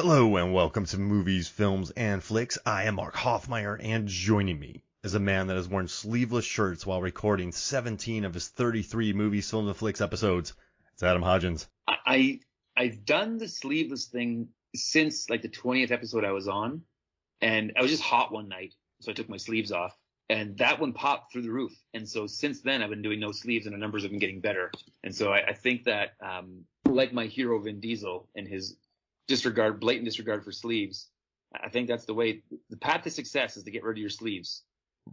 Hello and welcome to Movies, Films, and Flicks. I am Mark Hoffmeyer, and joining me is a man that has worn sleeveless shirts while recording 17 of his 33 Movies, Films, and Flicks episodes. It's Adam Hodgins. I've done the sleeveless thing since like the 20th episode I was on, and I was just hot one night, so I took my sleeves off, and that one popped through the roof. And so since then I've been doing no sleeves, and the numbers have been getting better. And so I think that like my hero Vin Diesel and his blatant disregard for sleeves, I think that's the way. The path to success is to get rid of your sleeves.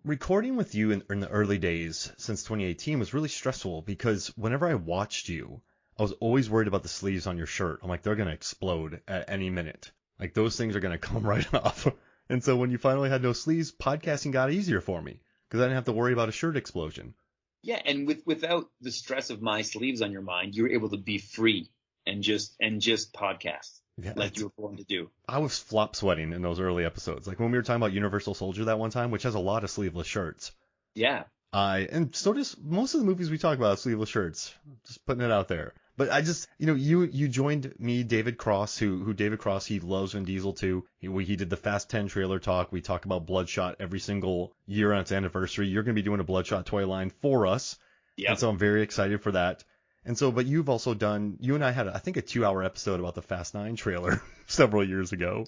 Recording with you in the early days since 2018 was really stressful because whenever I watched you, I was always worried about the sleeves on your shirt. I'm like, they're going to explode at any minute. Like, those things are going to come right off. And so when you finally had no sleeves, podcasting got easier for me because I didn't have to worry about a shirt explosion. Yeah, and without the stress of my sleeves on your mind, you were able to be free and just podcast. Yeah, like you were born to do. I was flop sweating in those early episodes. Like when we were talking about Universal Soldier that one time, which has a lot of sleeveless shirts. Yeah. And so does most of the movies we talk about have sleeveless shirts. Just putting it out there. But I just, you joined me, David Cross, who David Cross, he loves Vin Diesel too. He did the Fast 10 trailer talk. We talk about Bloodshot every single year on its anniversary. You're going to be doing a Bloodshot toy line for us. Yeah. And so I'm very excited for that. And so, but you've also done, you and I had, I think, a 2-hour episode about the Fast 9 trailer several years ago.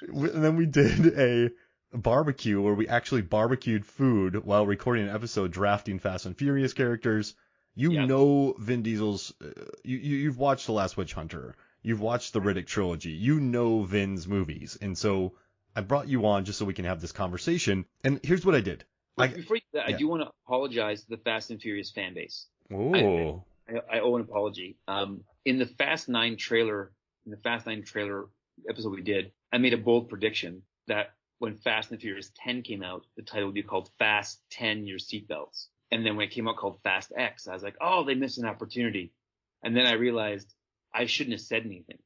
And then we did a barbecue where we actually barbecued food while recording an episode drafting Fast and Furious characters. You know Vin Diesel's, you've watched The Last Witch Hunter. You've watched the Riddick trilogy. You know Vin's movies. And so I brought you on just so we can have this conversation. And here's what I did. Before that, I do want to apologize to the Fast and Furious fan base. Oh. I owe an apology. In the Fast 9 trailer episode we did, I made a bold prediction that when Fast and Furious 10 came out, the title would be called Fast 10 Your Seatbelts. And then when it came out called Fast X, I was like, oh, they missed an opportunity. And then I realized I shouldn't have said anything.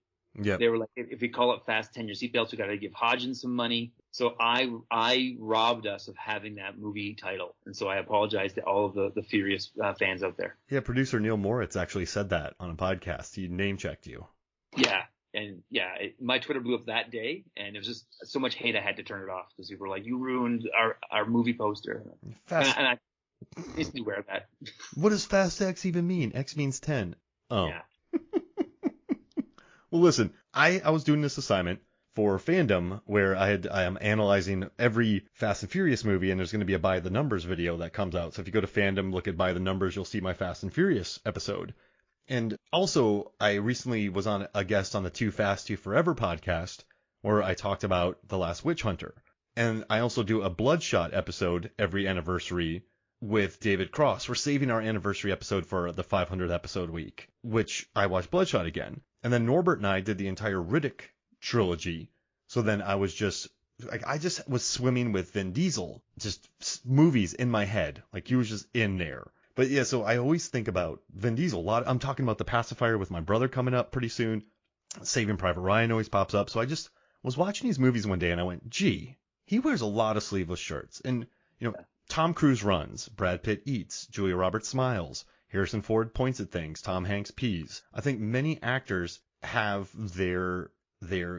Yeah. They were like, if we call it Fast 10 Your Seatbelts, we got to give Hodgins some money. So I robbed us of having that movie title. And so I apologize to all of the Furious fans out there. Yeah, producer Neil Moritz actually said that on a podcast. He name-checked you. Yeah. And yeah, my Twitter blew up that day, and it was just so much hate I had to turn it off because people were like, you ruined our movie poster. And I basically wear that. What does Fast X even mean? X means 10. Oh. Yeah. Well, listen, I was doing this assignment for Fandom where I am analyzing every Fast and Furious movie, and there's going to be a By the Numbers video that comes out. So if you go to Fandom, look at By the Numbers, you'll see my Fast and Furious episode. And also, I recently was on a guest on the Too Fast, Too Forever podcast where I talked about The Last Witch Hunter. And I also do a Bloodshot episode every anniversary with David Cross. We're saving our anniversary episode for the 500th episode week, which I watched Bloodshot again. And then Norbert and I did the entire Riddick trilogy. So then I was just was swimming with Vin Diesel, just movies in my head. Like he was just in there. But yeah, so I always think about Vin Diesel. I'm talking about The Pacifier with my brother coming up pretty soon. Saving Private Ryan always pops up. So I just was watching these movies one day and I went, gee, he wears a lot of sleeveless shirts. And, Tom Cruise runs, Brad Pitt eats, Julia Roberts smiles, Harrison Ford points at things, Tom Hanks pees. I think many actors have their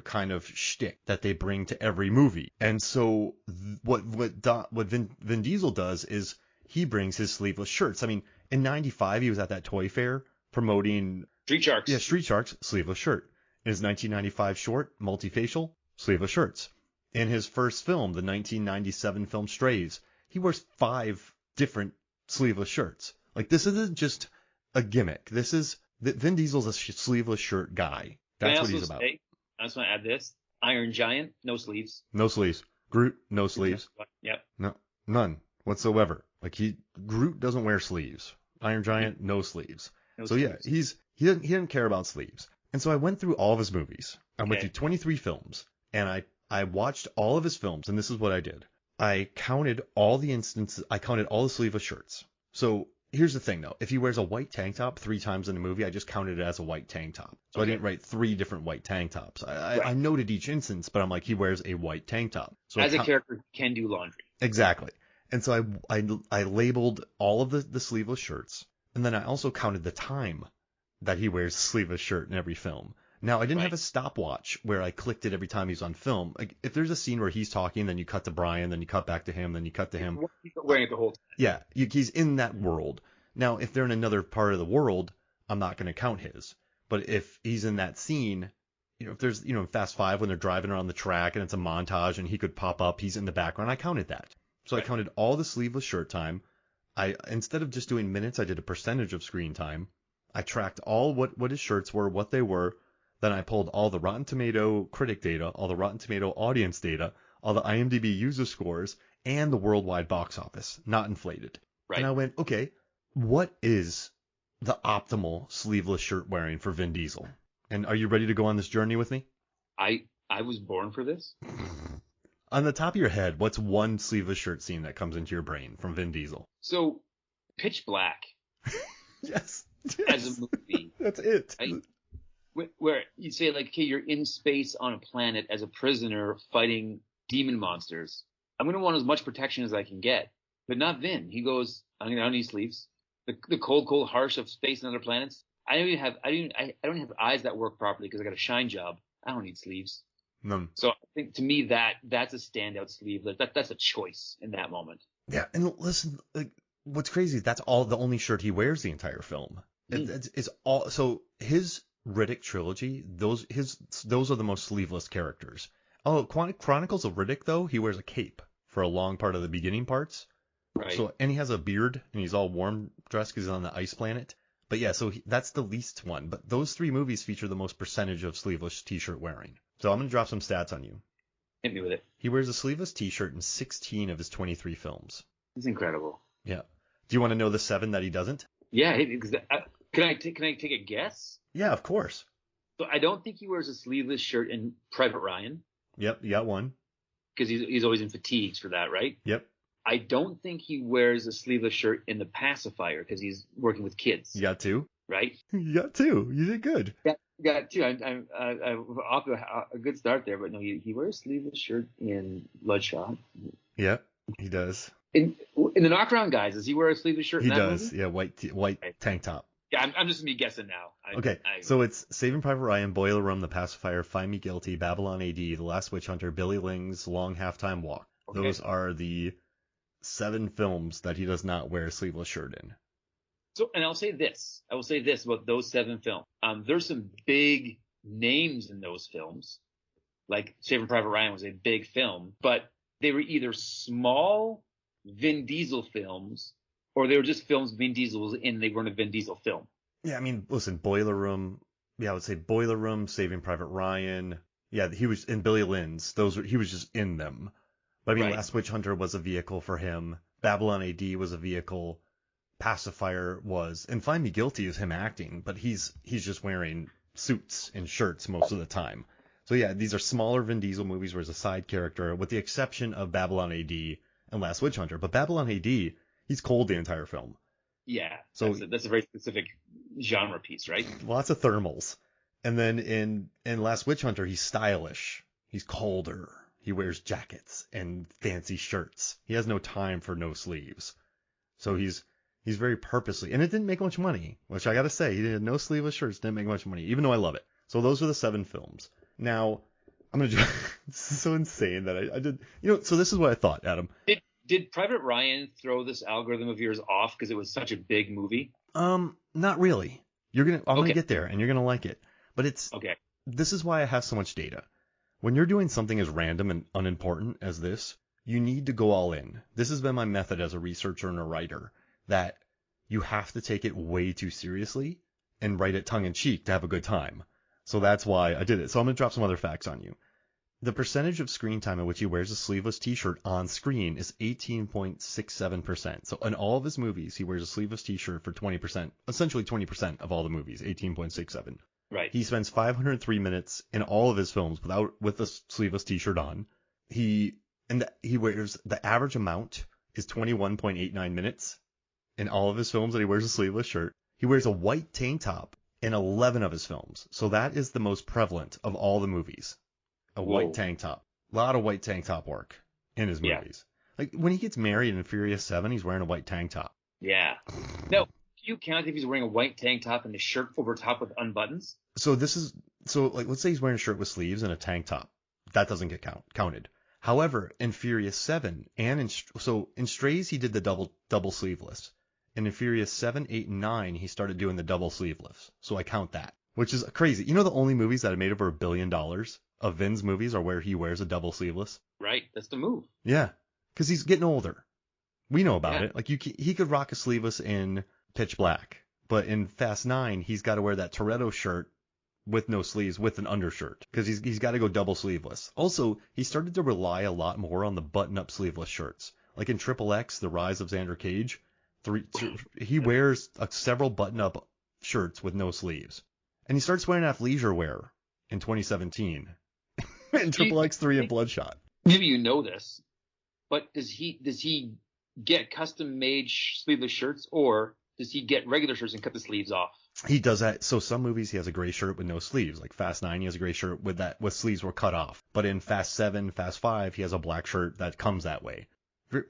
kind of shtick that they bring to every movie. And so what Vin Diesel does is he brings his sleeveless shirts. I mean, in 95, he was at that toy fair promoting Street Sharks. Yeah, Street Sharks, sleeveless shirt. In his 1995 short, Multifacial, sleeveless shirts. In his first film, the 1997 film Strays, he wears 5 different sleeveless shirts. Like, this isn't just a gimmick. Vin Diesel's a sleeveless shirt guy. That's what he's about. I just want to add this. Iron Giant, no sleeves. No sleeves. Groot, no sleeves. Yep. No, none whatsoever. Like, Groot doesn't wear sleeves. Iron Giant, no sleeves. Yeah, he didn't care about sleeves. And so I went through all of his movies. I went through 23 films, and I watched all of his films, and this is what I did. I counted all the instances. I counted all the sleeveless shirts. So here's the thing, though. If he wears a white tank top 3 times in a movie, I just counted it as a white tank top. So I didn't write 3 different white tank tops. I noted each instance, but I'm like, he wears a white tank top. So as a character, can do laundry. Exactly. And so I labeled all of the sleeveless shirts, and then I also counted the time that he wears a sleeveless shirt in every film. Now, I didn't have Right. a stopwatch where I clicked it every time he's on film. Like, if there's a scene where he's talking, then you cut to Brian, then you cut back to him, then you cut to him. He's wearing it the whole time. Yeah, he's in that world. Now, if they're in another part of the world, I'm not going to count his. But if he's in that scene, if there's, in Fast Five when they're driving around the track and it's a montage and he could pop up, he's in the background, I counted that. So Right. I counted all the sleeveless shirt time. Instead of just doing minutes, I did a percentage of screen time. I tracked all what his shirts were, what they were. Then I pulled all the Rotten Tomato critic data, all the Rotten Tomato audience data, all the IMDb user scores, and the worldwide box office, not inflated. Right. And I went, okay, what is the optimal sleeveless shirt wearing for Vin Diesel? And are you ready to go on this journey with me? I was born for this. On the top of your head, what's one sleeveless shirt scene that comes into your brain from Vin Diesel? So, Pitch Black Yes. as a movie, That's it. right? Where you say like, okay, you're in space on a planet as a prisoner fighting demon monsters. I'm gonna want as much protection as I can get, but not Vin. He goes, I don't need sleeves. The cold, harsh of space and other planets. I don't have eyes that work properly because I got a shine job. I don't need sleeves. No. So I think to me that's a standout sleeve. That's a choice in that moment. Yeah, and listen, like, what's crazy is that's the only shirt he wears the entire film. It's all so his Riddick trilogy. Those are the most sleeveless characters. Oh, Chronicles of Riddick though, he wears a cape for a long part of the beginning parts. Right. So and he has a beard and he's all warm dressed because he's on the ice planet. But yeah, so that's the least one. But those three movies feature the most percentage of sleeveless t-shirt wearing. So I'm gonna drop some stats on you. Hit me with it. He wears a sleeveless t-shirt in 16 of his 23 films. It's incredible. Yeah. Do you want to know the 7 that he doesn't? Yeah. Can I take a guess? Yeah, of course. So I don't think he wears a sleeveless shirt in Private Ryan Yep, you got one. because he's always in fatigues for that, right? Yep, I don't think he wears a sleeveless shirt in The Pacifier because he's working with kids, you got 2. right? You got 2. You did good. Yeah, got two. I'm off to a good start there, but no, he wears a sleeveless shirt in Bloodshot. Yep, he does. In the Knockaround Guys, does he wear a sleeveless shirt? He in that does. movie? Yeah, white tank top. Yeah, I'm just me guessing now. Okay, so it's Saving Private Ryan, Boiler Room, The Pacifier, Find Me Guilty, Babylon AD, The Last Witch Hunter, Billy Ling's Long Halftime Walk. Okay. Those are the 7 films that he does not wear a sleeveless shirt in. So, and I will say this about those 7 films. There's some big names in those films. Like Saving Private Ryan was a big film, but they were either small Vin Diesel films or they were just films Vin Diesel was in. They weren't a Vin Diesel film. Yeah, I mean, listen, Boiler Room. Yeah, I would say Boiler Room, Saving Private Ryan. Yeah, he was in Billy Lynn's. He was just in them. But I mean, Right. Last Witch Hunter was a vehicle for him. Babylon AD was a vehicle. Pacifier was, and Find Me Guilty is him acting, but he's just wearing suits and shirts most of the time. So yeah, these are smaller Vin Diesel movies where he's a side character, with the exception of Babylon AD and Last Witch Hunter. But Babylon AD, he's cold the entire film. Yeah. So- that's a very specific genre piece, right? Lots of thermals. And then in Last Witch Hunter, he's stylish. He's colder. He wears jackets and fancy shirts. He has no time for no sleeves. So he's very purposely, and it didn't make much money, which I gotta say, he did no sleeveless shirts, didn't make much money, even though I love it. So those are the 7 films. Now, I'm gonna do, this is so insane that I did, so this is what I thought, Adam. Did Private Ryan throw this algorithm of yours off because it was such a big movie? Not really. I'm gonna Okay. get there, and you're gonna like it. But Okay. this is why I have so much data. When you're doing something as random and unimportant as this, you need to go all in. This has been my method as a researcher and a writer, that you have to take it way too seriously and write it tongue in cheek to have a good time. So that's why I did it. So I'm going to drop some other facts on you. The percentage of screen time in which he wears a sleeveless t-shirt on screen is 18.67%. So in all of his movies, he wears a sleeveless t-shirt for 20%, essentially 20% of all the movies, 18.67. Right. He spends 503 minutes in all of his films with a sleeveless t-shirt on. He wears, the average amount is 21.89 minutes in all of his films that he wears a sleeveless shirt. He wears a white tank top in 11 of his films. So that is the most prevalent of all the movies. A white tank top. A lot of white tank top work in his Yeah. movies. Like when he gets married in Furious 7, he's wearing a white tank top. Yeah. No, do you count if he's wearing a white tank top and a shirt over top with unbuttons? So this is so like let's say he's wearing a shirt with sleeves and a tank top. That doesn't get counted. However, in Furious 7 and in Strays he did the double sleeveless. And in Furious 7, 8, and 9 he started doing the double sleeveless. So I count that, which is crazy. You know the only movies that have made over $1 billion of Vin's movies are where he wears a double sleeveless. Right, that's the move. Yeah, because he's getting older. We know about Yeah. it. Like he could rock a sleeveless in Pitch Black, but in Fast 9 he's got to wear that Toretto shirt with no sleeves with an undershirt because he's got to go double sleeveless. Also, he started to rely a lot more on the button-up sleeveless shirts. Like in Triple X, The Rise of Xander Cage, he wears several button-up shirts with no sleeves, and he starts wearing athleisure wear in 2017 in Triple X3 and Bloodshot. Maybe you know this, but does he get custom-made sleeveless shirts, or does he get regular shirts and cut the sleeves off? He does that. So some movies he has a gray shirt with no sleeves. Like Fast 9, he has a gray shirt with sleeves were cut off. But in Fast 7, Fast 5, he has a black shirt that comes that way.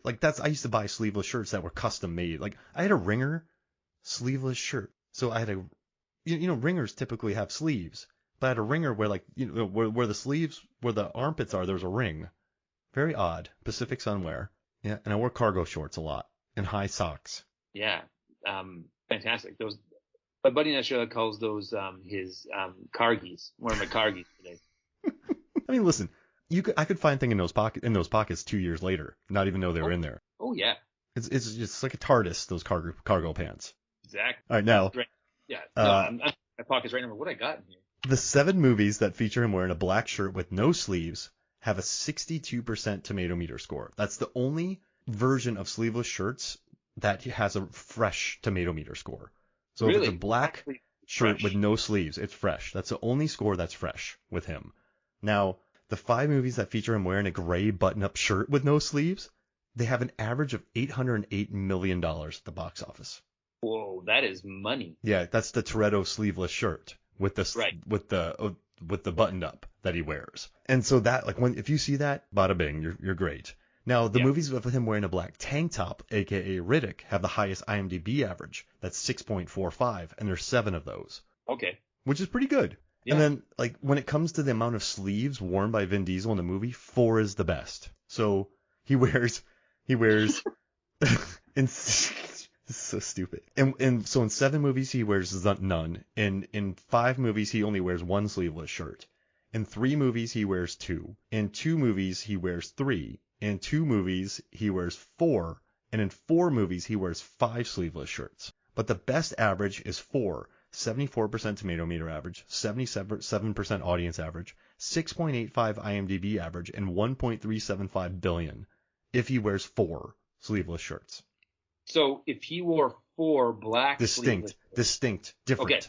Like I used to buy sleeveless shirts that were custom made. Like I had a Ringer sleeveless shirt. So I had Ringers typically have sleeves, but I had a Ringer where where the sleeves, where the armpits are, there's a ring. Very odd. Pacific Sunwear. Yeah. And I wore cargo shorts a lot and high socks. Yeah. Fantastic. My buddy in Australia calls those his cargies. One of my cargies today. I mean, listen, I could find things in those pockets 2 years later, not even know they were in there. Oh yeah. It's just like a TARDIS, those cargo pants. Exactly. All right, now. Right. Yeah. I'm my pockets right now. What I got in here? The 7 movies that feature him wearing a black shirt with no sleeves have a 62% tomato meter score. That's the only version of sleeveless shirts that has a fresh tomato meter score. So Really? if it's a black shirt with no sleeves, it's fresh. That's the only score that's fresh with him. Now, the 5 movies that feature him wearing a gray button-up shirt with no sleeves, they have an average of $808 million at the box office. Whoa, that is money. Yeah, that's the Toretto sleeveless shirt with the Right. with the buttoned up that he wears. And so that if you see that, bada bing, you're great. Now, the movies with him wearing a black tank top, aka Riddick, have the highest IMDb average. That's 6.45, and there's 7 of those. Okay. Which is pretty good. Yeah. And then, when it comes to the amount of sleeves worn by Vin Diesel in the movie, 4 is the best. So he wears, it's so stupid. And so in 7 movies he wears none. In 5 movies he only wears 1 sleeveless shirt. In 3 movies he wears 2. In 2 movies he wears 3. In 2 movies, he wears 4, and in 4 movies, he wears 5 sleeveless shirts. But the best average is 4, 74% tomato meter average, 77% audience average, 6.85 IMDb average, and 1.375 billion if he wears 4 sleeveless shirts. So if he wore 4 black Distinct, different. Okay.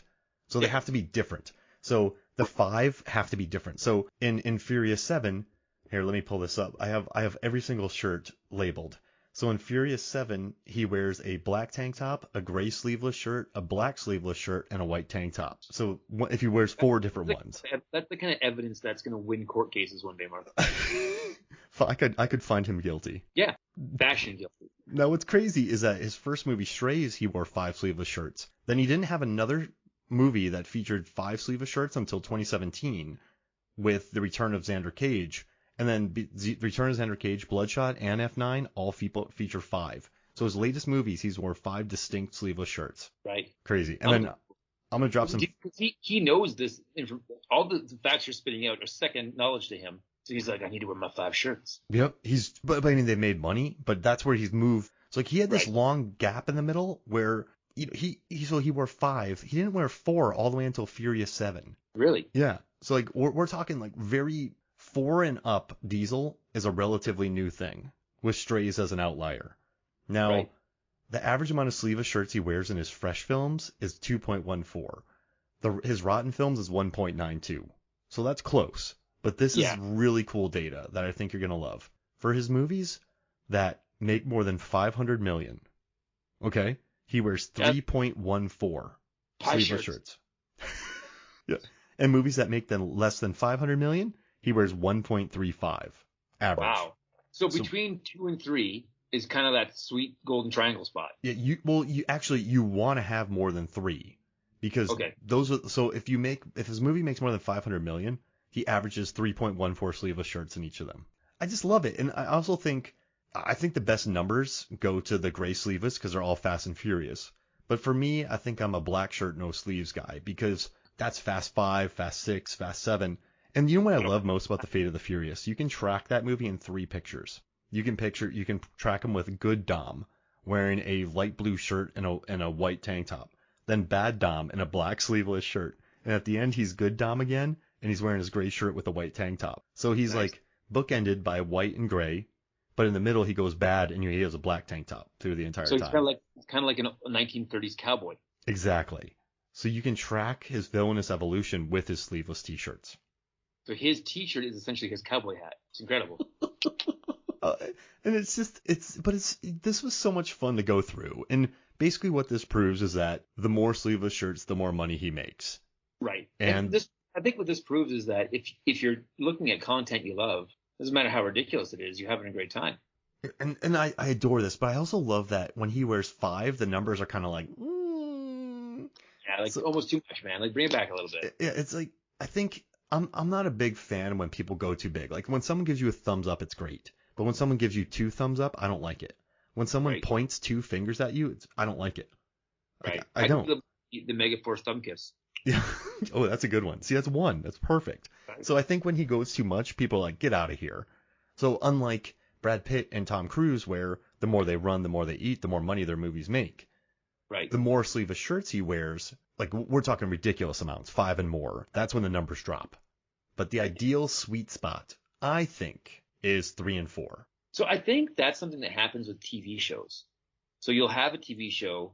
So they have to be different. So the 5 have to be different. So in Furious 7, here, let me pull this up. I have every single shirt labeled. So in Furious 7, he wears a black tank top, a gray sleeveless shirt, a black sleeveless shirt, and a white tank top. So if he wears 4 different ones. That's the kind of evidence that's going to win court cases one day, Mark. I could find him guilty. Yeah, fashion guilty. Now what's crazy is that his first movie, Strays, he wore 5 sleeveless shirts. Then he didn't have another movie that featured 5 sleeveless shirts until 2017 with The Return of Xander Cage. And then Return of Xander Cage, Bloodshot, and F9 all feature 5. So his latest movies, he's wore 5 distinct sleeveless shirts. Right. Crazy. And then I'm going to drop some... He knows this. All the facts you're spitting out are second knowledge to him. So he's like, I need to wear my 5 shirts. Yep. But I mean, they made money, but that's where he's moved. So he had this long gap in the middle where he wore 5. He didn't wear 4 all the way until Furious 7. Really? Yeah. So we're talking very... 4 and up Diesel is a relatively new thing, with Strays as an outlier. Now, the average amount of sleeveless shirts he wears in his fresh films is 2.14. His rotten films is 1.92. So that's close. But this is really cool data that I think you're going to love. For his movies that make more than 500 million, okay, he wears 3.14 sleeveless shirts. Yeah. And movies that make them less than 500 million, he wears 1.35 average. Wow. So between 2 and 3 is kind of that sweet golden triangle spot. Yeah. You want to have more than 3 because Okay. those are so if his movie makes more than 500 million, he averages 3.14 sleeveless shirts in each of them. I just love it, and I think the best numbers go to the gray sleeveless because they're all Fast and Furious. But for me, I think I'm a black shirt no sleeves guy because that's Fast 5, Fast 6, Fast 7. And you know what I love most about the Fate of the Furious? You can track that movie in 3 pictures. You can track him with good Dom wearing a light blue shirt and a white tank top. Then bad Dom in a black sleeveless shirt. And at the end, he's good Dom again, and he's wearing his gray shirt with a white tank top. So he's Nice. like bookended by white and gray, but in the middle he goes bad and he has a black tank top through the entire So time. it's kind of like a 1930s cowboy. Exactly. So you can track his villainous evolution with his sleeveless t-shirts. So his T-shirt is essentially his cowboy hat. It's incredible. And this was so much fun to go through. And basically what this proves is that the more sleeveless shirts, the more money he makes. Right. And I think what this proves is that if you're looking at content you love, doesn't matter how ridiculous it is, you're having a great time. And I adore this, but I also love that when he wears 5, the numbers are kind of like, Yeah, like almost too much, man. Like bring it back a little bit. Yeah, it's like I think I'm not a big fan when people go too big. Like when someone gives you a thumbs up, it's great. But when someone gives you 2 thumbs up, I don't like it. When someone points 2 fingers at you, I don't like it. Like, Right. I don't. The Megaforce thumb kiss. Yeah. Oh, that's a good one. See, that's 1. That's perfect. Right. So I think when he goes too much, people are like, get out of here. So unlike Brad Pitt and Tom Cruise, where the more they run, the more they eat, the more money their movies make. Right. The more sleeveless shirts he wears, like we're talking ridiculous amounts, 5 and more. That's when the numbers drop. But the ideal sweet spot, I think, is 3 and 4. So I think that's something that happens with TV shows. So you'll have a TV show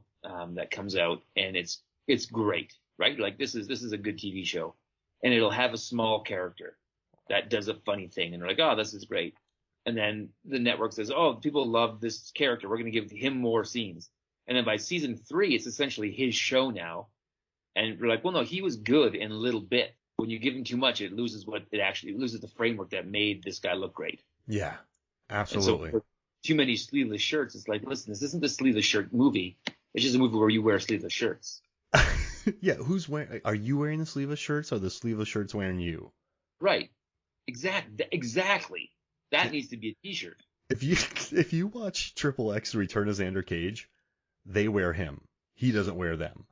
that comes out and it's great, right? Like this is a good TV show, and it'll have a small character that does a funny thing, and they're like, oh, this is great. And then the network says, oh, people love this character, we're going to give him more scenes. And then by season 3, it's essentially his show now, and we're like, well, no, he was good in a little bit. When you give him too much, it loses the framework that made this guy look great. Yeah, absolutely. And so too many sleeveless shirts. It's like, listen, this isn't the sleeveless shirt movie. It's just a movie where you wear sleeveless shirts. Yeah, who's wearing? Are you wearing the sleeveless shirts, or the sleeveless shirts wearing you? Right. Exactly. That needs to be a T-shirt. If you watch Triple X Return of Xander Cage, they wear him. He doesn't wear them.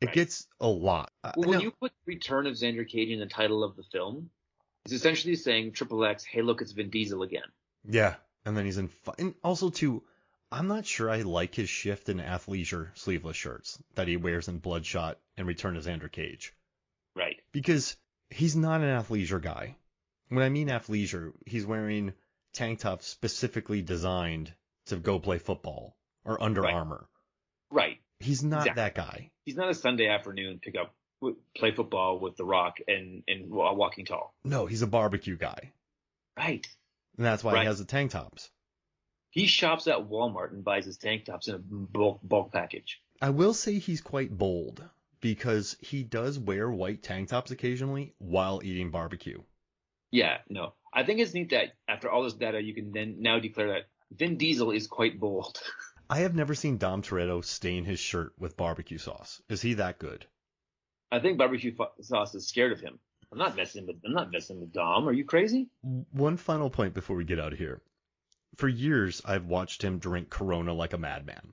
It gets a lot. Well, when you put Return of Xander Cage in the title of the film, it's essentially saying Triple X, hey, look, it's Vin Diesel again. Yeah, and then he's in. And also, too, I'm not sure I like his shift in athleisure sleeveless shirts that he wears in Bloodshot and Return of Xander Cage. Right. Because he's not an athleisure guy. When I mean athleisure, he's wearing tank tops specifically designed to go play football or Under Armour. Right. He's not that guy. He's not a Sunday afternoon play football with The Rock and Walking Tall. No, he's a barbecue guy. Right. And that's why he has the tank tops. He shops at Walmart and buys his tank tops in a bulk package. I will say he's quite bold because he does wear white tank tops occasionally while eating barbecue. Yeah, no. I think it's neat that after all this data, you can then now declare that Vin Diesel is quite bold. I have never seen Dom Toretto stain his shirt with barbecue sauce. Is he that good? I think barbecue sauce is scared of him. I'm not messing with Dom. Are you crazy? One final point before we get out of here. For years, I've watched him drink Corona like a madman.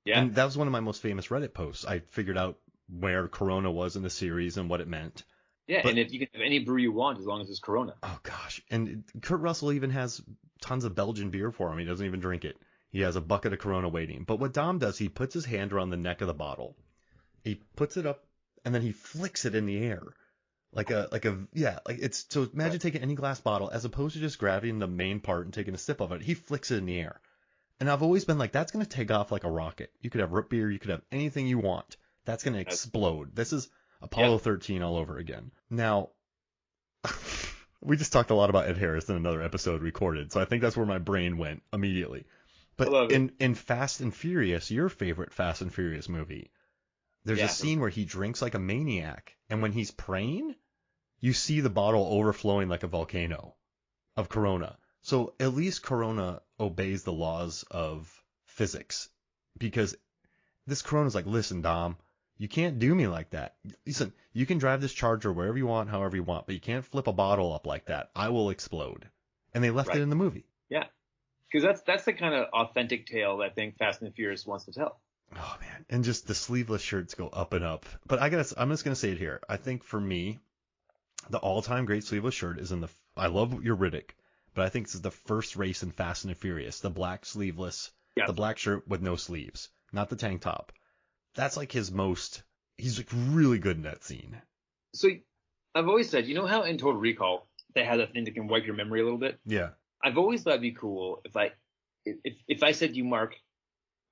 Yeah. And that was one of my most famous Reddit posts. I figured out where Corona was in the series and what it meant. Yeah, and if you can have any brew you want as long as it's Corona. Oh, gosh. And Kurt Russell even has tons of Belgian beer for him. He doesn't even drink it. He has a bucket of Corona waiting. But what Dom does, he puts his hand around the neck of the bottle. He puts it up, and then he flicks it in the air. So imagine taking any glass bottle, as opposed to just grabbing the main part and taking a sip of it. He flicks it in the air. And I've always been like, that's going to take off like a rocket. You could have root beer. You could have anything you want. That's going to explode. This is Apollo 13 all over again. Now, we just talked a lot about Ed Harris in another episode recorded, so I think that's where my brain went immediately. But in Fast and Furious, your favorite Fast and Furious movie, there's a scene where he drinks like a maniac, and when he's praying, you see the bottle overflowing like a volcano of Corona. So at least Corona obeys the laws of physics, because this Corona's like, listen, Dom, You can't do me like that. Listen, you can drive this Charger wherever you want, however you want, but you can't flip a bottle up like that. I will explode. And they left it in the movie. Yeah. Because that's the kind of authentic tale that I think Fast and Furious wants to tell. Oh, man. And just the sleeveless shirts go up and up. But I'm just going to say it here. I think for me, the all-time great sleeveless shirt is I love your Riddick, but I think this is the first race in Fast and Furious. The black sleeveless, the black shirt with no sleeves, not the tank top. That's like he's like really good in that scene. So I've always said, you know how in Total Recall they had that thing that can wipe your memory a little bit? Yeah. I've always thought it'd be cool if I said to you, Mark,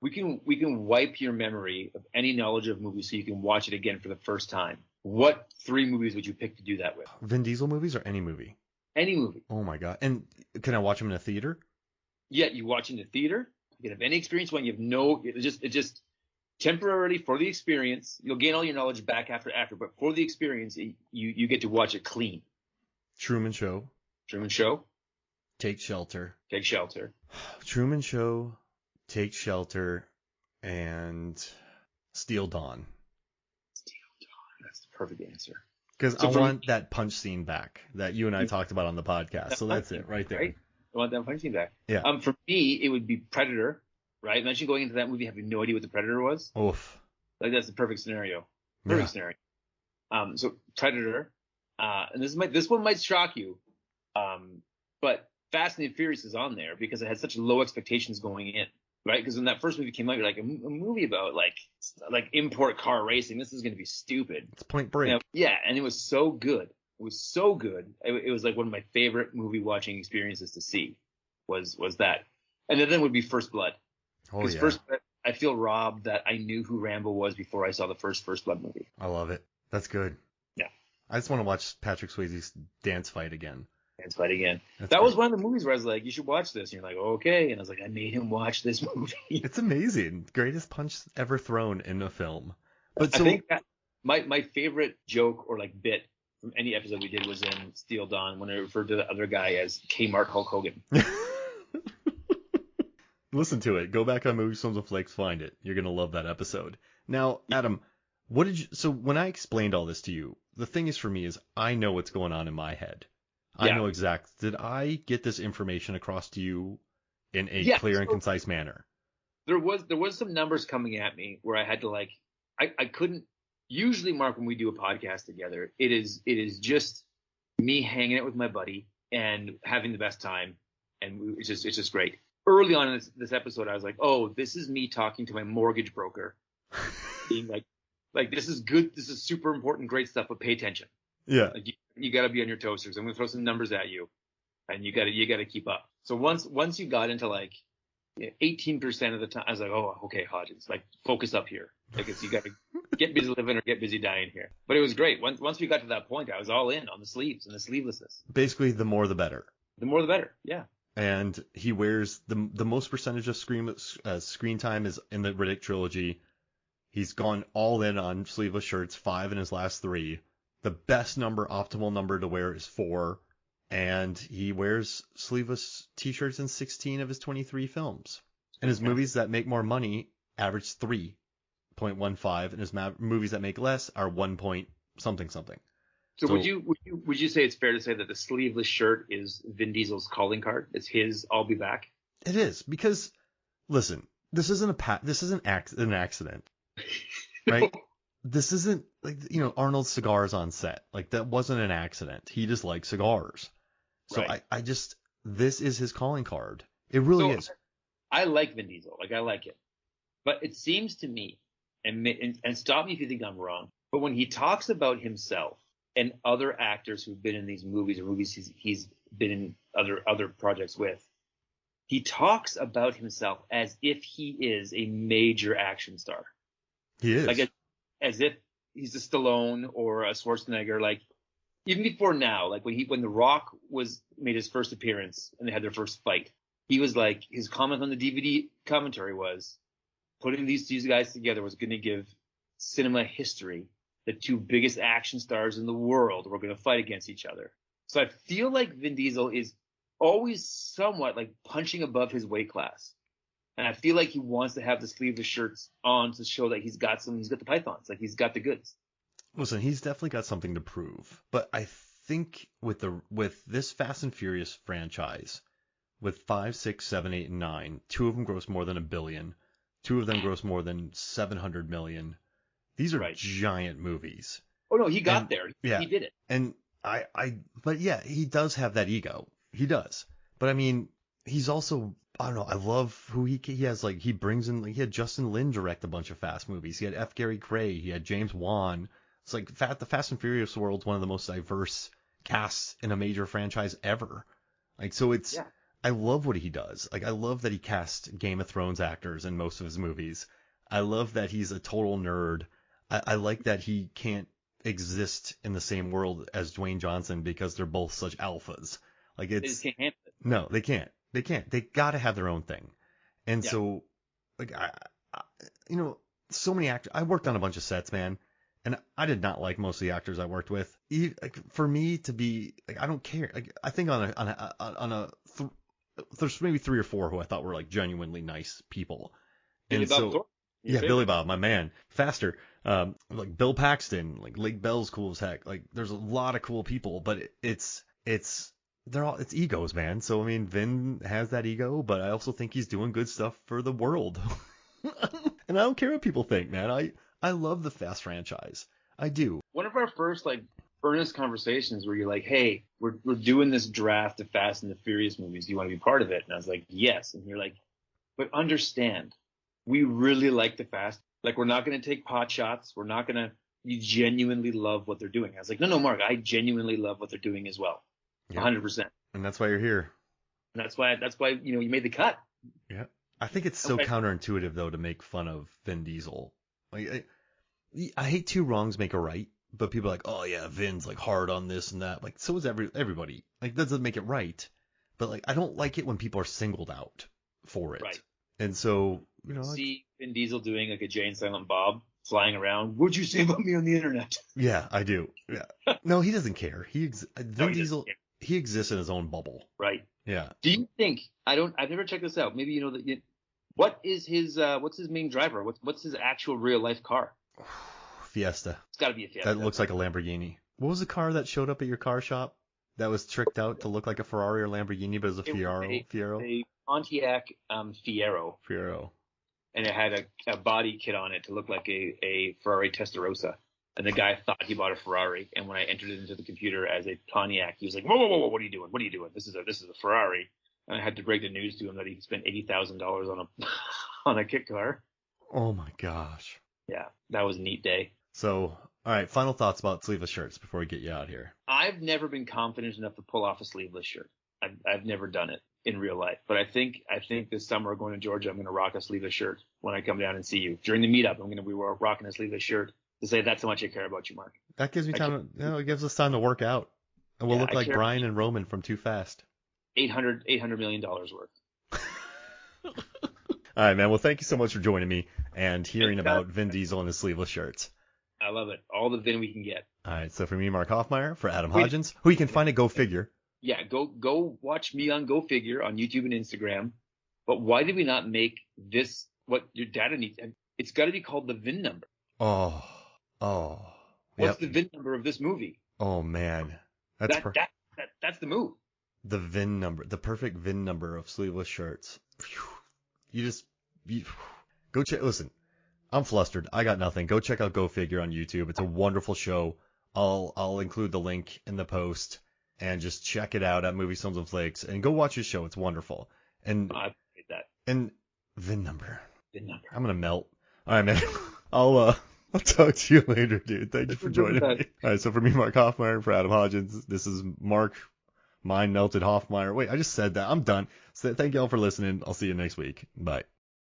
we can wipe your memory of any knowledge of movies so you can watch it again for the first time. What 3 movies would you pick to do that with? Vin Diesel movies or any movie? Any movie. Oh my God. And can I watch them in a theater? Yeah, you watch in the theater. You can have any experience when you have it just temporarily for the experience. You'll gain all your knowledge back after, but for the experience, you get to watch it clean. Truman Show. Take Shelter. Truman Show, Take Shelter, and Steel Dawn. That's the perfect answer. Because I want that punch scene back that you and I talked about on the podcast. So that's it right there. Right? I want that punch scene back. Yeah. For me, it would be Predator. Right? Imagine going into that movie having no idea what the Predator was. Oof. Like that's the perfect scenario. Scenario. So Predator. And this one might shock you. But Fast and the Furious is on there because it had such low expectations going in. Right? Because when that first movie came out, you're like, a movie about like import car racing. This is going to be stupid. It's Point Break. You know, yeah, and it was so good. It was like one of my favorite movie watching experiences to see was that. And then would be First Blood. Oh, yeah. First Blood, I feel robbed that I knew who Rambo was before I saw the First Blood movie. I love it. That's good. Yeah. I just want to watch Patrick Swayze's dance fight again. That's great. Was one of the movies where I was like, you should watch this. And you're like, okay. And I was like, I made him watch this movie. It's amazing. Greatest punch ever thrown in a film. But I think that my favorite joke or like bit from any episode we did was in Steel Dawn when I referred to the other guy as Kmart Hulk Hogan. Listen to it. Go back on Movies, Films, and Flakes. Find it. You're going to love that episode. Now, Adam, so when I explained all this to you, the thing is for me is I know what's going on in my head. I know did I get this information across to you in a clear and concise manner? There was some numbers coming at me where I had to I couldn't, usually Mark, when we do a podcast together, it is just me hanging out with my buddy and having the best time. And it's just great. Early on in this episode, I was like, oh, this is me talking to my mortgage broker being like, this is good. This is super important, great stuff, but pay attention. Yeah. Like you got to be on your toasters. I'm going to throw some numbers at you and you got to keep up. So once you got into 18% of the time, I was like, oh, okay, Hodgins, focus up here. It's, you got to get busy living or get busy dying here. But it was great. Once we got to that point, I was all in on the sleeves and the sleevelessness. Basically, the more the better. The more the better. Yeah. And he wears the most percentage of screen time is in the Riddick trilogy. He's gone all in on sleeveless shirts, 5 in his last 3. The best optimal number to wear is 4. And he wears sleeveless t-shirts in 16 of his 23 films. And his movies that make more money average 3.15, and his movies that make less are 1 point something. So would you say it's fair to say that the sleeveless shirt is Vin Diesel's calling card? It's his "I'll be back." It is, because listen, this isn't an accident, right? This isn't Arnold's cigars on set. That wasn't an accident. He just likes cigars. So right. This is his calling card. It really is. I like Vin Diesel. I like it. But it seems to me, and stop me if you think I'm wrong, but when he talks about himself and other actors who've been in these movies or movies he's been in other projects with, he talks about himself as if he is a major action star. He is. As if he's a Stallone or a Schwarzenegger, even before now, when The Rock made his first appearance and they had their first fight, he was his comment on the DVD commentary was, putting these two guys together was going to give cinema history. The 2 biggest action stars in the world were going to fight against each other. So I feel like Vin Diesel is always somewhat punching above his weight class. And I feel like he wants to have the sleeveless shirts on to show that he's got the pythons, like he's got the goods. Listen, he's definitely got something to prove. But I think with this Fast and Furious franchise, with 5, 6, 7, 8, and 9, 2 of them gross more than $1 billion. 2 of them gross more than 700 million. These are giant movies. Oh no, he got there. He did it. And but yeah, he does have that ego. He does. But I mean, he's also, I don't know, I love who he has. Like, he brings in, like, he had Justin Lin direct a bunch of Fast movies. He had F. Gary Gray. He had James Wan. It's like the Fast and Furious world's one of the most diverse casts in a major franchise ever. Like, so it's, I love what he does. Like, I love that he cast Game of Thrones actors in most of his movies. I love that he's a total nerd. I like that he can't exist in the same world as Dwayne Johnson because they're both such alphas. Like, it's, they just can't handle it. No, they can't. They can't. They got to have their own thing. And so, like, I so many actors. I worked on a bunch of sets, man, and I did not like most of the actors I worked with. Like, for me to be, like, I don't care. Like, I think there's maybe 3 or 4 who I thought were, like, genuinely nice people. And so, Billy Bob, my man. Faster. Like Bill Paxton, like Lake Bell's cool as heck. Like, there's a lot of cool people, but it's egos, man. So I mean, Vin has that ego, but I also think he's doing good stuff for the world. And I don't care what people think, man. I love the Fast franchise. I do. One of our first, like, earnest conversations where you're like, hey, we're doing this draft of Fast and the Furious movies. Do you want to be part of it? And I was like, yes. And you're like, but understand, we really like the Fast. Like, we're not going to take pot shots. We're not going to, you genuinely love what they're doing. I was like, no, Mark, I genuinely love what they're doing as well. 100%. And that's why you're here. And that's why, you made the cut. Yeah. I think it's so counterintuitive, though, to make fun of Vin Diesel. Like, I hate 2 wrongs make a right, but people are like, oh yeah, Vin's like hard on this and that. Like, so is everybody. Like, that doesn't make it right. But like, I don't like it when people are singled out for it. Right. And so, see Vin Diesel doing like a Jay and Silent Bob flying around. What'd you say about me on the internet? Yeah, I do. Yeah. No, he doesn't care. Vin Diesel, he exists in his own bubble. Right. Yeah. Do you think, I've never checked this out. Maybe you know that. What is what's his main driver? What's his actual real life car? Fiesta. It's got to be a Fiesta. That looks like a Lamborghini. What was the car that showed up at your car shop that was tricked out to look like a Ferrari or Lamborghini, but it was a Fiero? A Pontiac Fiero. Fiero. And it had a body kit on it to look like a Ferrari Testarossa. And the guy thought he bought a Ferrari. And when I entered it into the computer as a Pontiac, he was like, whoa, what are you doing? What are you doing? This is a Ferrari. And I had to break the news to him that he spent $80,000 on a kit car. Oh my gosh. Yeah, that was a neat day. So, all right, final thoughts about sleeveless shirts before we get you out here. I've never been confident enough to pull off a sleeveless shirt. I've never done it in real life. But I think this summer going to Georgia, I'm going to rock a sleeveless shirt when I come down and see you. During the meetup, I'm going to be rocking a sleeveless shirt to say that's how much I care about you, Mark. That gives me time. It gives us time to work out. And we'll look like Brian and Roman from Too Fast. $800 million worth. All right, man. Well, thank you so much for joining me and hearing about Vin Diesel and his sleeveless shirts. I love it. All the Vin we can get. All right. So for me, Mark Hoffmeyer, for Adam Hodgins, who you can find at GoFigure. Yeah, go watch me on GoFigure on YouTube and Instagram. But why did we not make this what your data needs? It's got to be called the VIN number. Oh. What's the VIN number of this movie? Oh man, that's the move. The VIN number, the perfect VIN number of sleeveless shirts. You go check. Listen, I'm flustered. I got nothing. Go check out GoFigure on YouTube. It's a wonderful show. I'll include the link in the post and just check it out at Movies, Films, and Flakes and go watch his show. It's wonderful. And I appreciate that. And VIN number. VIN number. I'm gonna melt. All right, man. I'll talk to you later, dude. Thank you for joining me. All right, so for me, Mark Hoffmeyer, and for Adam Hodgins, this is Mark Mind Melted Hoffmeyer. Wait, I just said that. I'm done. So thank you all for listening. I'll see you next week. Bye.